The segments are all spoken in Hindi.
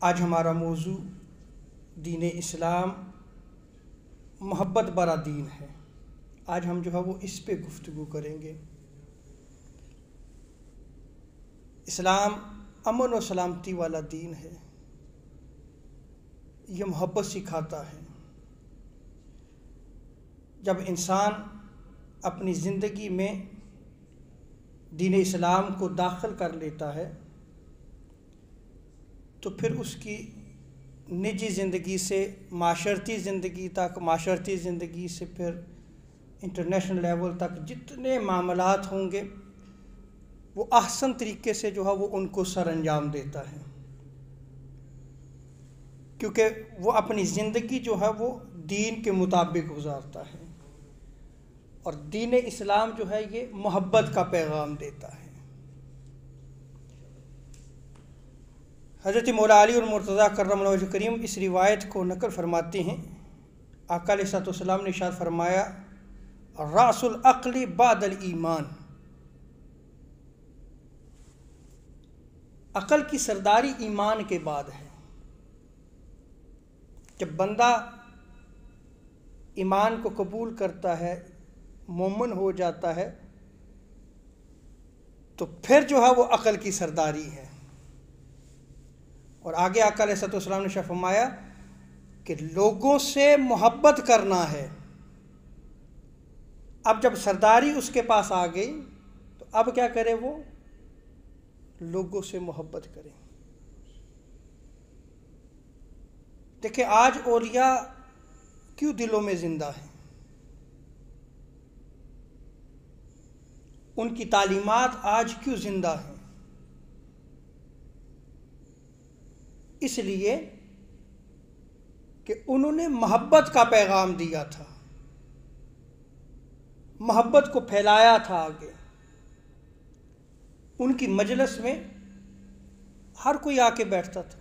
आज हमारा मौजू दीन इस्लाम मोहब्बत बरा दीन है। आज हम जो है वो इस पे गुफ्तगू करेंगे। इस्लाम अमन और सलामती वाला दीन है। यह मोहब्बत सिखाता है। जब इंसान अपनी ज़िंदगी में दीन इस्लाम को दाखिल कर लेता है तो फिर उसकी निजी ज़िंदगी से माशरती ज़िंदगी तक, माशरती ज़िंदगी से फिर इंटरनेशनल लेवल तक जितने मामलात होंगे वो अहसन तरीके से जो है वो उनको सर अंजाम देता है, क्योंकि वो अपनी ज़िंदगी जो है वो दीन के मुताबिक गुजारता है। और दीन इस्लाम जो है ये मोहब्बत का पैगाम देता है। हज़रत मौला अली और मुर्तज़ा कर्रमल्लाहु वजह करीम इस रिवायत को नकल फरमाते हैं। आका अलैहिस्सलाम ने इरशाद फरमाया, रासुल अक्ली बादल ईमान, अक़ल की सरदारी ईमान के बाद है। जब बंदा ईमान को कबूल करता है, मोमिन हो जाता है, तो फिर जो है वो अक़ल की सरदारी है। और आगे आका अलैहिस्सलाम ने फरमाया कि लोगों से मोहब्बत करना है। अब जब सरदारी उसके पास आ गई तो अब क्या करे, वो लोगों से मोहब्बत करे। देखिए आज औलिया क्यों दिलों में जिंदा है, उनकी तालीमात आज क्यों जिंदा हैं? इसलिए कि उन्होंने मोहब्बत का पैगाम दिया था, मोहब्बत को फैलाया था आगे। उनकी मजलिस में हर कोई आके बैठता था।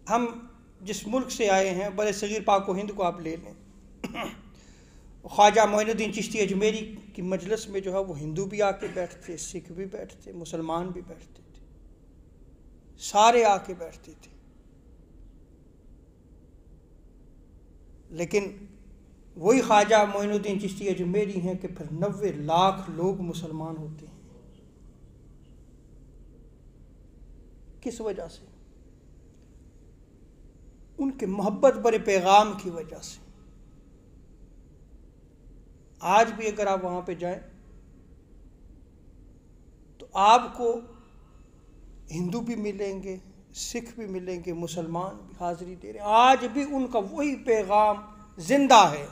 हम जिस मुल्क से आए हैं, बड़े सगीर पाक व हिंद को आप ले लें, ख्वाजा मोइनुद्दीन चिश्ती अजमेरी की मजलिस में जो है वो हिंदू भी आके बैठते, सिख भी बैठते, मुसलमान भी बैठते थे, सारे आके बैठते थे। लेकिन वही ख्वाजा मोइनुद्दीन चिश्ती अजमेरी हैं कि फिर 90 लाख लोग मुसलमान होते हैं। किस वजह से? उनके मोहब्बत बड़े पैगाम की वजह से। आज भी अगर आप वहाँ पे जाएं तो आपको हिंदू भी मिलेंगे, सिख भी मिलेंगे, मुसलमान भी हाज़िरी दे रहे हैं। आज भी उनका वही पैगाम जिंदा है।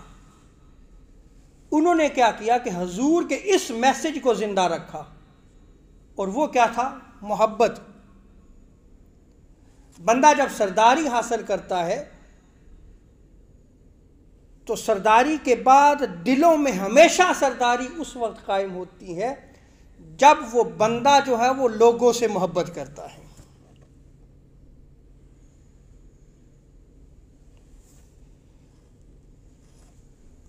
उन्होंने क्या किया कि हुजूर के इस मैसेज को जिंदा रखा, और वो क्या था? मोहब्बत। बंदा जब सरदारी हासिल करता है तो सरदारी के बाद दिलों में हमेशा सरदारी उस वक्त कायम होती है जब वो बंदा जो है वो लोगों से मोहब्बत करता है।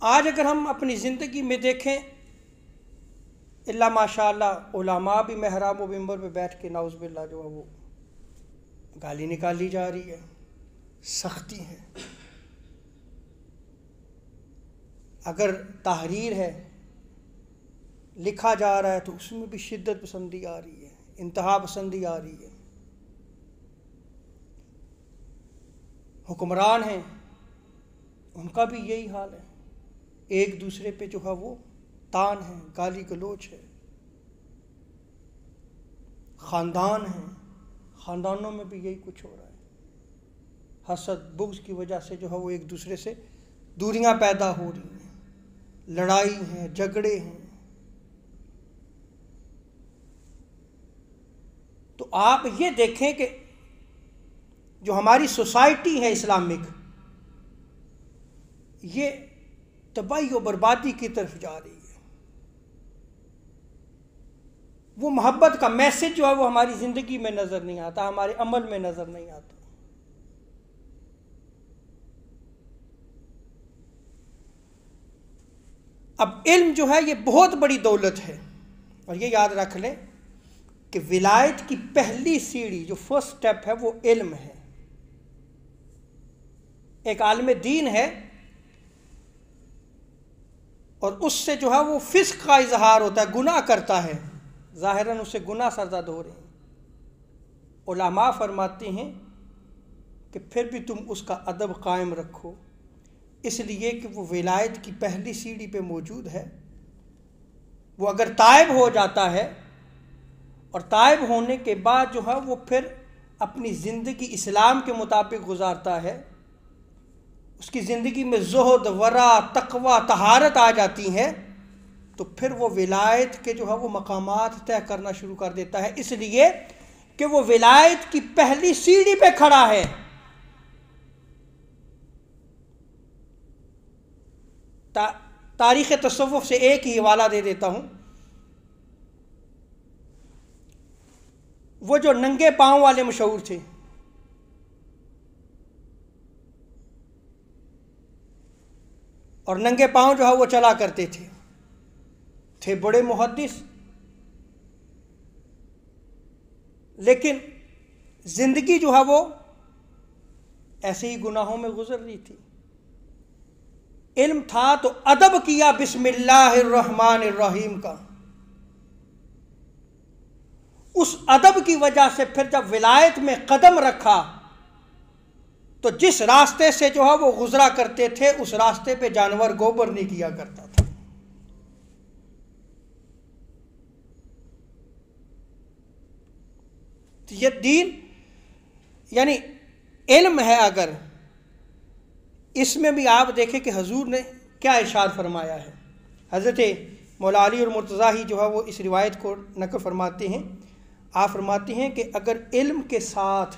आज अगर हम अपनी ज़िंदगी में देखें, इल्ला माशाअल्लाह उलमा भी मेहराब व मिंबर पे बैठ के नाउज़ुबिल्लाह जो है वो गाली निकाली जा रही है, सख्ती है। अगर तहरीर है, लिखा जा रहा है, तो उसमें भी शिद्दत पसंदी आ रही है, इंतहा पसंदी आ रही है। हुक्मरान हैं, उनका भी यही हाल है। एक दूसरे पे जो है वो तान है, गाली गलोच है। ख़ानदान हैं, ख़ानदानों में भी यही कुछ हो रहा है। हसद बुग़्ज़ की वजह से जो है वो एक दूसरे से दूरियां पैदा हो रही हैं, लड़ाई हैं, झगड़े हैं। तो आप ये देखें कि जो हमारी सोसाइटी है इस्लामिक, ये तबाही और बर्बादी की तरफ जा रही है। वो मोहब्बत का मैसेज जो है वो हमारी ज़िंदगी में नज़र नहीं आता, हमारे अमल में नज़र नहीं आता। अब इल्म जो है ये बहुत बड़ी दौलत है, और ये याद रख लें कि विलायत की पहली सीढ़ी जो फर्स्ट स्टेप है वो इल्म है। एक आलिम दीन है और उससे जो है वो फिस्क का इजहार होता है, गुनाह करता है, ज़ाहिरन उससे गुनाह सरजद हो रहे हैं। उलमा फरमाते हैं कि फिर भी तुम उसका अदब कायम रखो, इसलिए कि वो विलायत की पहली सीढ़ी पे मौजूद है। वो अगर ताइब हो जाता है और ताइब होने के बाद जो है वो फिर अपनी ज़िंदगी इस्लाम के मुताबिक गुजारता है, उसकी ज़िंदगी में ज़ुहद, वरा, तकवा, तहारत आ जाती हैं, तो फिर वो विलायत के जो है वो मकामात तय करना शुरू कर देता है, इसलिए कि वो विलायत की पहली सीढ़ी पे खड़ा है। तारीख़ तसव्वुफ़ से एक ही हवाला दे देता हूँ। वो जो नंगे पाँव वाले मशहूर थे, और नंगे पाँव जो है वो चला करते थे बड़े मुहद्दिस, लेकिन ज़िंदगी जो है वो ऐसे ही गुनाहों में गुजर रही थी। इल्म था तो अदब किया बिस्मिल्लाहिर्रहमानिर्रहीम का, उस अदब की वजह से फिर जब विलायत में कदम रखा तो जिस रास्ते से जो है वो गुजरा करते थे उस रास्ते पे जानवर गोबर नहीं किया करता था। तो ये दीन यानी इल्म है। अगर इसमें भी आप देखें कि हजूर ने क्या इरशाद फरमाया है। हज़रत मौला अली और मुर्तज़ा जो है वो इस रिवायत को नक़ल फरमाते हैं। आप फरमाते हैं कि अगर इल्म के साथ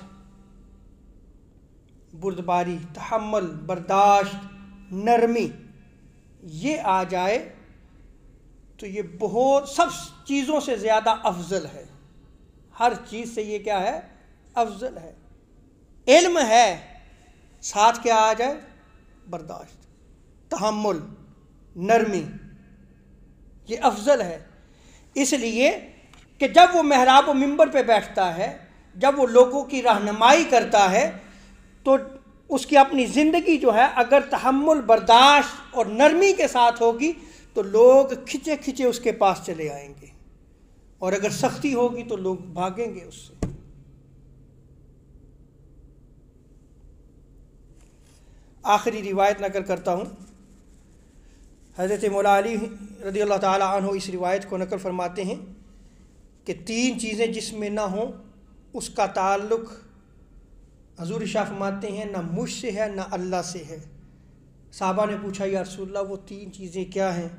बुर्दबारी, तहम्मुल, बर्दाश्त, नरमी ये आ जाए तो ये बहुत सब चीज़ों से ज़्यादा अफजल है। हर चीज़ से ये क्या है? अफजल है। इल्म है, साथ क्या आ जाए? बर्दाश्त, तहम्मुल, नरमी, ये अफजल है। इसलिए कि जब वो मेहराब व मिंबर पे बैठता है, जब वो लोगों की रहनुमाई करता है, तो उसकी अपनी ज़िंदगी जो है अगर तहम्मुल, बर्दाश्त और नरमी के साथ होगी तो लोग खिंचे खिंचे उसके पास चले आएंगे, और अगर सख्ती होगी तो लोग भागेंगे उससे। आखिरी रिवायत नकल करता हूँ। हज़रत मौला अली रज़ी अल्लाह ताला अन्हु इस रिवायत को नकल फरमाते हैं कि 3 चीज़ें जिसमें ना हों उसका ताल्लुक़, हजूर शाह फरमाते हैं, ना मुझसे है ना अल्लाह से है। साहबा ने पूछा, या रसूलल्लाह वो 3 चीज़ें क्या हैं?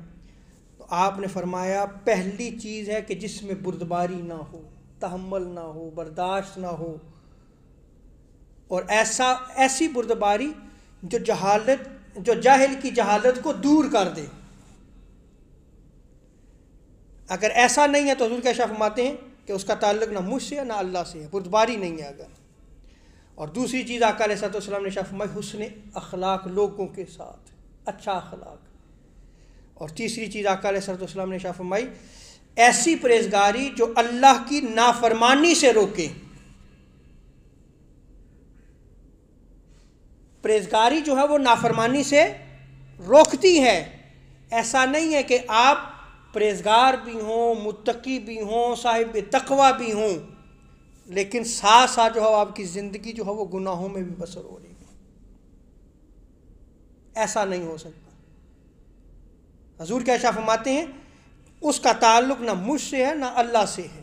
तो आपने फरमाया, पहली चीज़ है कि जिसमें बुर्दबारी ना हो, तहम्मुल ना हो, बर्दाश्त ना हो, और ऐसी बुर्दबारी जो जाहिल की जहालत को दूर कर दे। अगर ऐसा नहीं है तो हुज़ूर क्या फरमाते हैं कि उसका ताल्लुक़ ना मुझसे है ना अल्लाह से है, बुर्दबारी नहीं है अगर। और दूसरी चीज़ आका अलैहिस्सलाम ने फरमाई, हुस्न अखलाक, लोगों के साथ अच्छा अखलाक। और तीसरी चीज़ आका अलैहिस्सलाम ने फरमाई, ऐसी परहेज़गारी जो अल्लाह की नाफरमानी से रोके। परहेज़गारी जो है वो नाफरमानी से रोकती है। ऐसा नहीं है कि आप परहेज़गार भी हों, मुत्तकी भी हों, साहिब तकवा भी हों, लेकिन साथ साथ जो है आपकी ज़िंदगी जो है वो गुनाहों में भी बसर हो रही है। ऐसा नहीं हो सकता। हजूर क्या फरमाते हैं, उसका ताल्लुक़ ना मुझसे है ना अल्लाह से है।